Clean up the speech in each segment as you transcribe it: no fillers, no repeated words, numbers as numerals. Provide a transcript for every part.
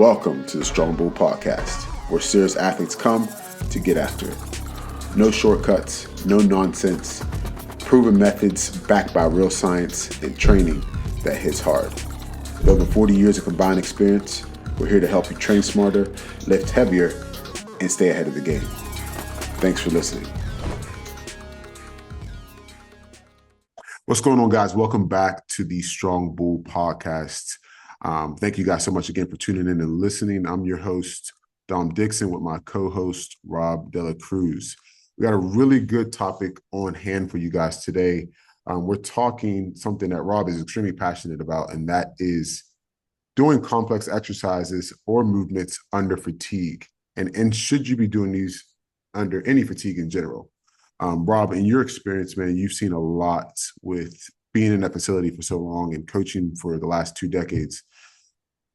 Welcome to the Strong Bull Podcast, where Cerus athletes come to get after it. No shortcuts, no nonsense, proven methods backed by real science and training that hits hard. With over 40 years of combined experience, we're here to help you train smarter, lift heavier, and stay ahead of the game. Thanks for listening. What's going on, guys? Welcome back to the Strong Bull Podcast. Thank you guys so much again for tuning in and listening. I'm your host, Dom Dixon, with my co-host, Rob Dela Cruz. We got a really good topic on hand for you guys today. We're talking something that Rob is extremely passionate about, and that is doing complex exercises or movements under fatigue. And should you be doing these under any fatigue in general? Rob, in your experience, man, you've seen a lot with being in that facility for so long and coaching for the last 2 decades.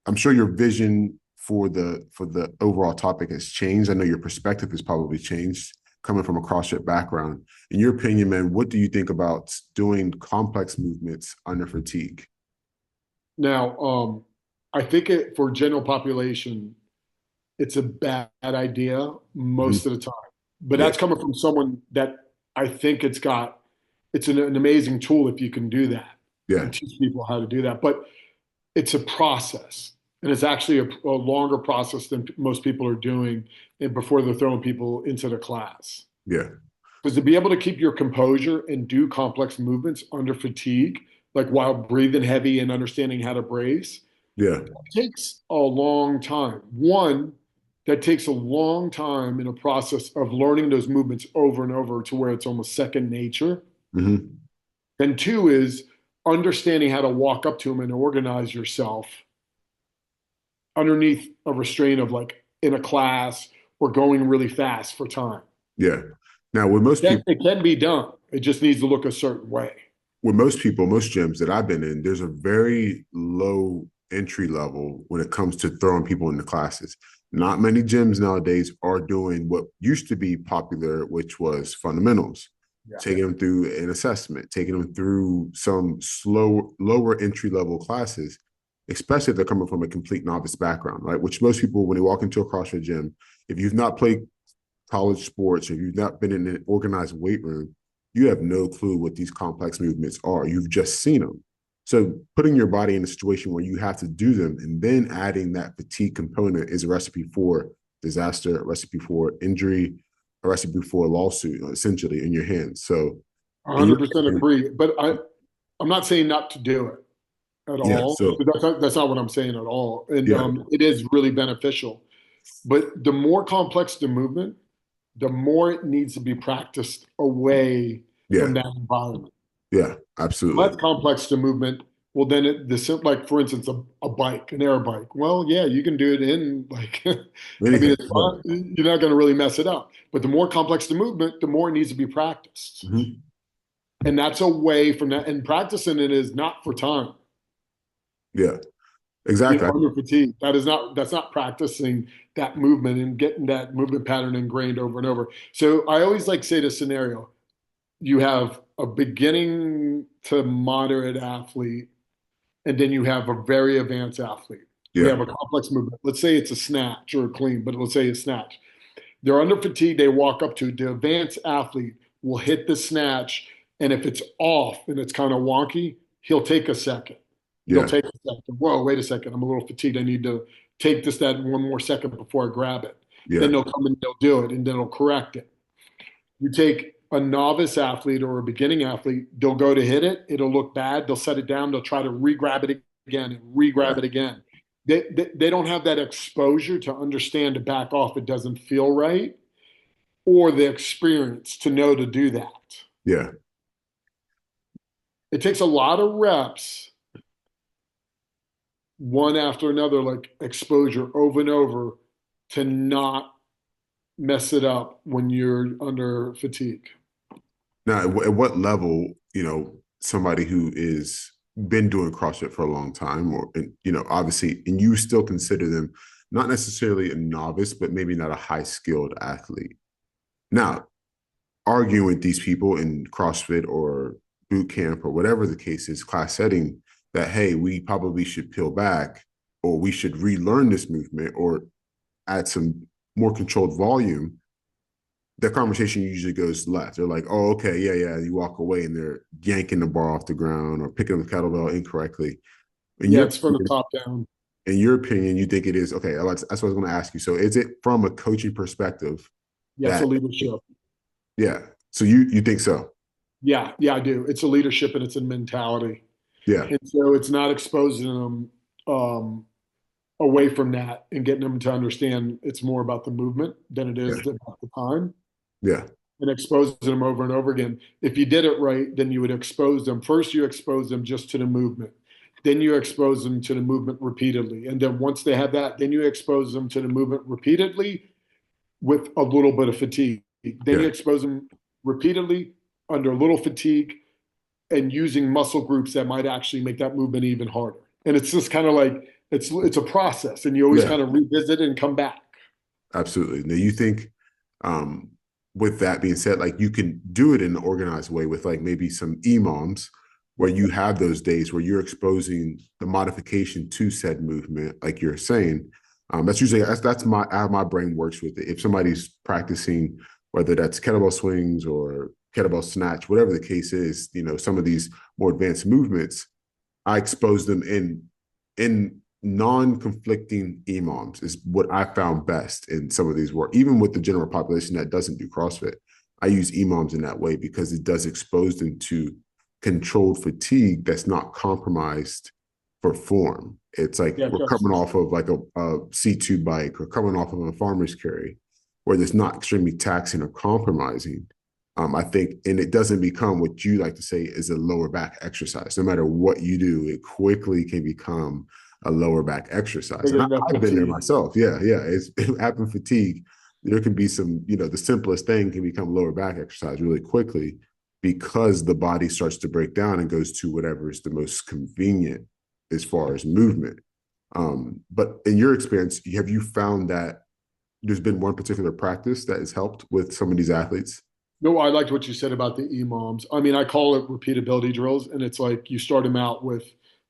I'm sure your vision for the overall topic has changed. I know your perspective has probably changed coming from a CrossFit background. In your opinion, man, what do you think about doing complex movements under fatigue? Now, I think for general population, it's a bad idea most of the time. But that's coming from someone that I think it's an amazing tool if you can do that. Yeah. And teach people how to do that. But it's a process. And it's actually a longer process than most people are doing before they're throwing people into the class. Yeah. Because to be able to keep your composure and do complex movements under fatigue, like while breathing heavy and understanding how to brace, it takes a long time. One, that takes a long time in a process of learning those movements over and over to where it's almost second nature. Mm-hmm. And two is understanding how to walk up to them and organize yourself underneath a restraint of like in a class or going really fast for time. Yeah. Now, with most people, it can be done. It just needs to look a certain way. With most people, most gyms that I've been in, there's a very low entry level when it comes to throwing people into classes. Not many gyms nowadays are doing what used to be popular, which was fundamentals, taking them through an assessment, taking them through some lower entry level classes, especially if they're coming from a complete novice background, right? Which most people, when they walk into a CrossFit gym, if you've not played college sports, or if you've not been in an organized weight room, you have no clue what these complex movements are. You've just seen them. So putting your body in a situation where you have to do them and then adding that fatigue component is a recipe for disaster, a recipe for injury, a recipe for a lawsuit, essentially, in your hands. So 100% agree. But I'm not saying not to do it at all. So that's not what I'm saying at all. And it is really beneficial. But the more complex the movement, the more it needs to be practiced away from that environment. Yeah, absolutely. Less complex the movement. Well, then like for instance, a bike, an air bike. Well, yeah, you can do it in like, I mean, it's fun. You're not going to really mess it up. But the more complex the movement, the more it needs to be practiced. Mm-hmm. And that's away from that. And practicing it is not for time. Yeah, exactly. Under fatigue. That's not practicing that movement and getting that movement pattern ingrained over and over. So I always like say this scenario. You have a beginning to moderate athlete, and then you have a very advanced athlete. You have a complex movement. Let's say it's a snatch or a clean, but let's say a snatch. They're under fatigue. They walk up to the advanced athlete will hit the snatch, and if it's off and it's kind of wonky, he'll take a second. He'll take a second. Whoa, wait a second. I'm a little fatigued. I need to take that one more second before I grab it. Then they'll come and they'll do it, and then they'll correct it. You take a novice athlete or a beginning athlete, they'll go to hit it. It'll look bad. They'll set it down. They'll try to re-grab it again and re-grab it again. They don't have that exposure to understand to back off. It doesn't feel right, or the experience to know to do that. Yeah. It takes a lot of reps, one after another, like exposure over and over, to not mess it up when you're under fatigue. Now, at what level, somebody who is been doing CrossFit for a long time, or, obviously, and you still consider them not necessarily a novice, but maybe not a high-skilled athlete. Now, arguing with these people in CrossFit or boot camp or whatever the case is, class setting, that, hey, we probably should peel back or we should relearn this movement or add some more controlled volume, the conversation usually goes left. They're like, oh, okay, yeah, yeah. You walk away and they're yanking the bar off the ground or picking up the kettlebell incorrectly. In Yeah, your it's from the top down. in your opinion, you think it is okay. That's what I was going to ask you. So, is it from a coaching perspective Yeah, it's a that, leadership. yeah? So you think so? Yeah, yeah, I do. It's a leadership and it's a mentality. Yeah, And so it's not exposing them um, away from that and getting them to understand it's more about the movement than it yeah, is about the time, yeah, and exposing them over and over again. If you did it right, then you would expose them. First, you expose them just to the movement. Then you expose them to the movement repeatedly. And then once they have that, then you expose them to the movement repeatedly with a little bit of fatigue. Then you yeah, expose them repeatedly under a little fatigue and using muscle groups that might actually make that movement even harder. And it's just kind of like it's a process, and you always yeah. kind of revisit and come back. Absolutely. Now, you think, um, with that being said, like you can do it in an organized way with like maybe some imams where you have those days where you're exposing the modification to said movement, like you're saying. That's usually that's my how my brain works with it. If somebody's practicing, whether that's kettlebell swings or kettlebell snatch, whatever the case is, some of these more advanced movements, I expose them in non-conflicting imams is what I found best in some of these work. Even with the general population that doesn't do CrossFit, I use imams in that way because it does expose them to controlled fatigue that's not compromised for form. It's like Yeah, we're coming off of like a C2 bike or coming off of a farmer's carry where there's not extremely taxing or compromising. I think, and it doesn't become what you like to say is a lower back exercise. No matter what you do, it quickly can become a lower back exercise. they And get enough I've been there fatigue. myself. Yeah, yeah. It's having fatigue. There can be some, the simplest thing can become lower back exercise really quickly because the body starts to break down and goes to whatever is the most convenient as far as movement. But in your experience, have you found that there's been one particular practice that has helped with some of these athletes? No, I liked what you said about the imams. I mean, I call it repeatability drills, and it's like you start them out with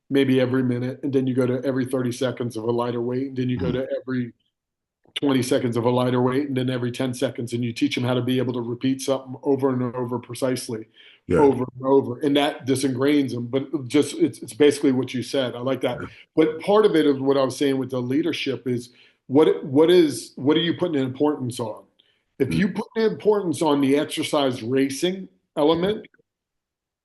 maybe every minute, and then you go to every 30 seconds of a lighter weight, and then you go Mhm. to every 20 seconds of a lighter weight, and then every 10 seconds, and you teach them how to be able to repeat something over and over precisely, Yeah. over and over, and that disingrains them. But just it's basically what you said. I like that. But part of it of what I was saying with the leadership is what are you putting importance on? If Mm. you put importance on the exercise racing element,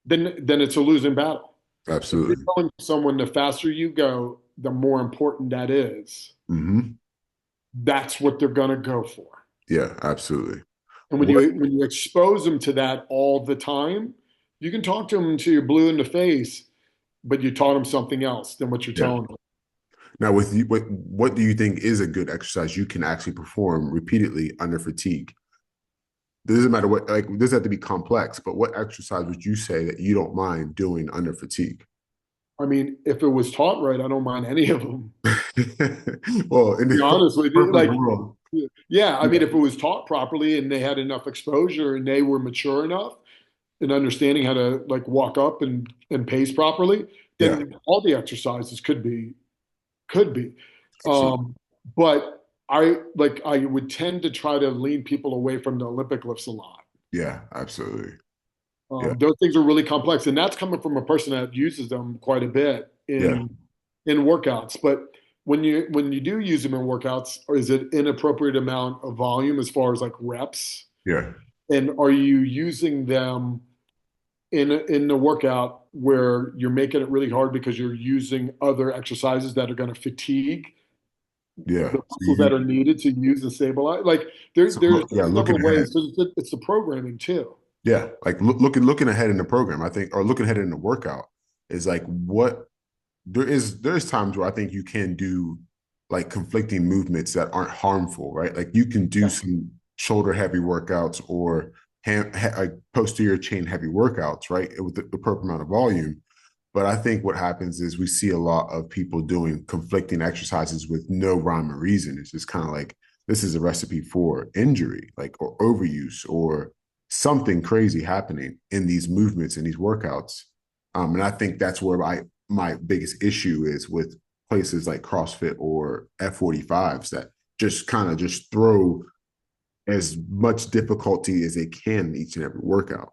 then it's a losing battle. If you're Absolutely. telling someone the faster you go, the more important that is, Hmm. that's what they're going to go for. Yeah, absolutely. And What when you expose them to that all the time, you can talk to them until you're blue in the face, but you taught them something else than what you're yeah. telling them. Now, with you, what do you think is a good exercise you can actually perform repeatedly under fatigue? It doesn't matter what, like, it doesn't have to be complex, but what exercise would you say that you don't mind doing under fatigue? I mean, if it was taught right, I don't mind any of them. Well, in To be the honest with you, perfect like, world, yeah, I yeah, mean, if it was taught properly and they had enough exposure and they were mature enough in understanding how to like walk up and pace properly, yeah, then all the exercises could be. absolutely, Um, but I would tend to try to lean people away from the Olympic lifts a lot. yeah, absolutely, yeah, Those things are really complex, and that's coming from a person that uses them quite a bit yeah, in workouts. But when you do use them in workouts, or is it inappropriate amount of volume as far as like reps? yeah, And are you using them in the workout where you're making it really hard because you're using other exercises that are going to fatigue yeah. the So muscles that are needed to use and stabilize? Like there's yeah, a number looking of ahead. ways. So it's the programming too. Yeah, like looking ahead in the program, I think, or looking ahead in the workout is like what there's times where I think you can do like conflicting movements that aren't harmful, right? Like you can do Yeah. some shoulder heavy workouts or like posterior chain heavy workouts, right? With the proper amount of volume. But I think what happens is we see a lot of people doing conflicting exercises with no rhyme or reason. It's just kind of like this is a recipe for injury, like or overuse or something crazy happening in these movements and these workouts. And I think that's where my biggest issue is with places like CrossFit or F45s that just kind of just throw as much difficulty as they can in each and every workout.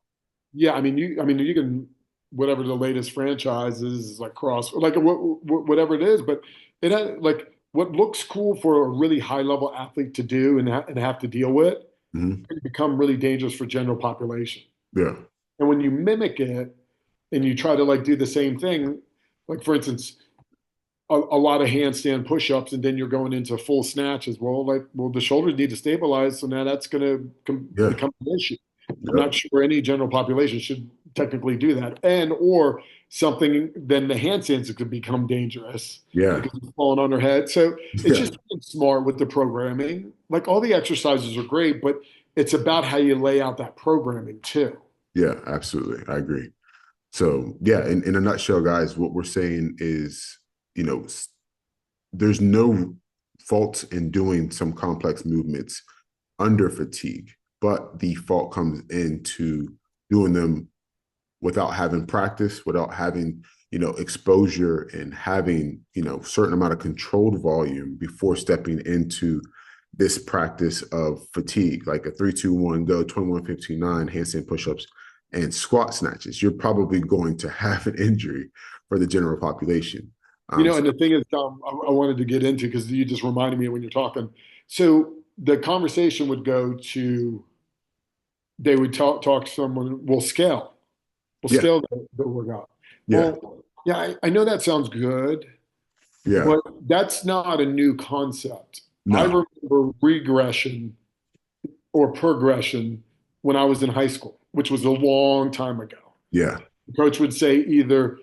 Yeah, I mean, you can whatever the latest franchise is like cross, like whatever it is, but it has like what looks cool for a really high level athlete to do and have to deal with Mm-hmm. can become really dangerous for general population. Yeah. And when you mimic it and you try to like do the same thing, like for instance, a lot of handstand push-ups, and then you're going into full snatches. Well, the shoulders need to stabilize, so now that's going to Yeah. become an issue. I'm Yeah. not sure any general population should technically do that, and or something. Then the handstands could become dangerous Yeah. because it's falling on their head. So it's Yeah. just being smart with the programming. Like all the exercises are great, but it's about how you lay out that programming too. Yeah. Absolutely. I agree. So yeah, in a nutshell, guys, what we're saying is, you know, there's no fault in doing some complex movements under fatigue, but the fault comes into doing them without having practice, without having, exposure and having, certain amount of controlled volume before stepping into this practice of fatigue, like a 3-2-1 go, 21-15-9 handstand push-ups and squat snatches. You're probably going to have an injury for the general population. So, And the thing is, I wanted to get into because you just reminded me when you're talking. So the conversation would go to they would talk to someone. We'll yeah, scale the workout. yeah, Well, yeah, I know that sounds good, yeah, but that's not a new concept. I no, remember regression or progression when I was in high school, which was a long time ago. yeah, The coach would say either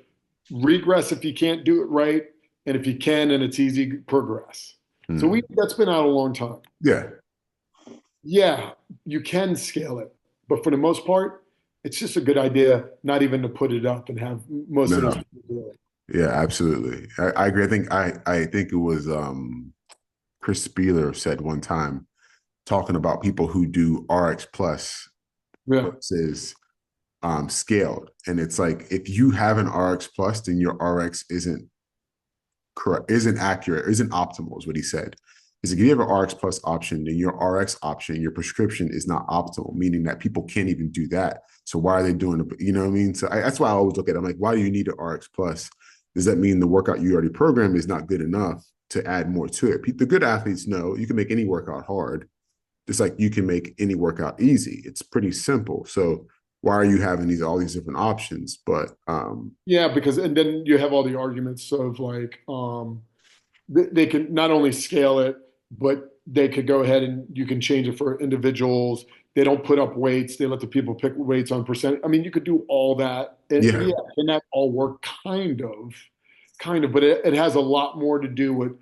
regress if you can't do it right, and if you can and it's easy, progress. So we mm, that's been out a long time. yeah, Yeah, you can scale it, but for the most part, it's just a good idea not even to put it up and have most of those no, people do it. yeah, absolutely. I agree. I think it was Chris Spieler said one time talking about people who do RX plus Yeah. versus scaled. And it's like if you have an RX plus, then your RX isn't correct, isn't accurate, isn't optimal, is what he said. Is if you have an RX plus option, then your RX option, your prescription is not optimal, meaning that people can't even do that. So why are they doing it? You know what I mean? So that's why I always look at it. I'm like, why do you need an RX plus? Does that mean the workout you already programmed is not good enough to add more to it? The good athletes know you can make any workout hard, just like you can make any workout easy. It's pretty simple. So why are you having all these different options? But Yeah, because and then you have all the arguments of like they can not only scale it, but they could go ahead and you can change it for individuals. They don't put up weights. They let the people pick weights on percent. I mean, you could do all that. And yeah, yeah, and that all work kind of, but it has a lot more to do with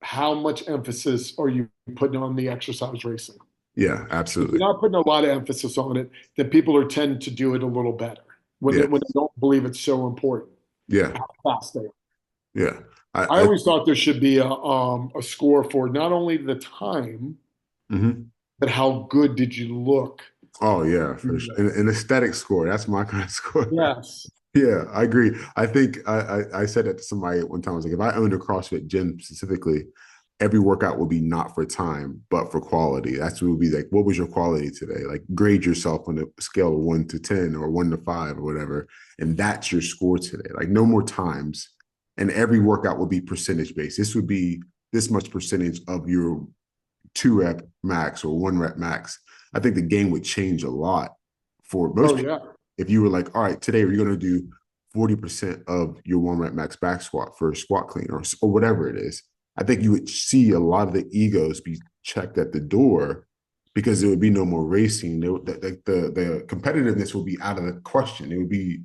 how much emphasis are you putting on the exercise racing. yeah, If you're absolutely. not putting a lot of emphasis on it, then people are tend to do it a little better Yeah, when they don't believe it's so important yeah, how fast they are. yeah. I I always thought there should be a score for not only the time, mhm. but how good did you look. Oh yeah, for sure. An aesthetic score. That's my kind of score. Yes. Yeah, I agree. I think I said that to somebody at one time. I was like, if I owned a CrossFit gym specifically, every workout would be not for time, but for quality. That's what it would be like. What was your quality today? Like grade yourself on a scale of 1 to 10 or 1 to 5 or whatever, and that's your score today. Like no more times, and every workout would be percentage based. This would be this much percentage of your 2 rep max or 1 rep max. I think the game would change a lot for most Oh people yeah. if you were like, all right, today we're going to do 40% of your 1 rep max back squat for a squat clean or whatever it is. I think you would see a lot of the egos be checked at the door because there would be no more racing. The competitiveness would be out of the question. It would be,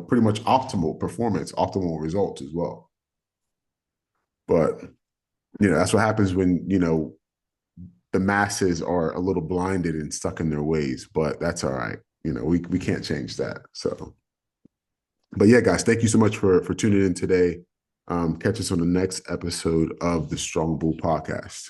pretty much optimal performance, optimal results as well. But, that's what happens when, the masses are a little blinded and stuck in their ways, but that's all right. We can't change that. So, but yeah, guys, thank you so much for tuning in today. Catch us on the next episode of the Strong Bull Podcast.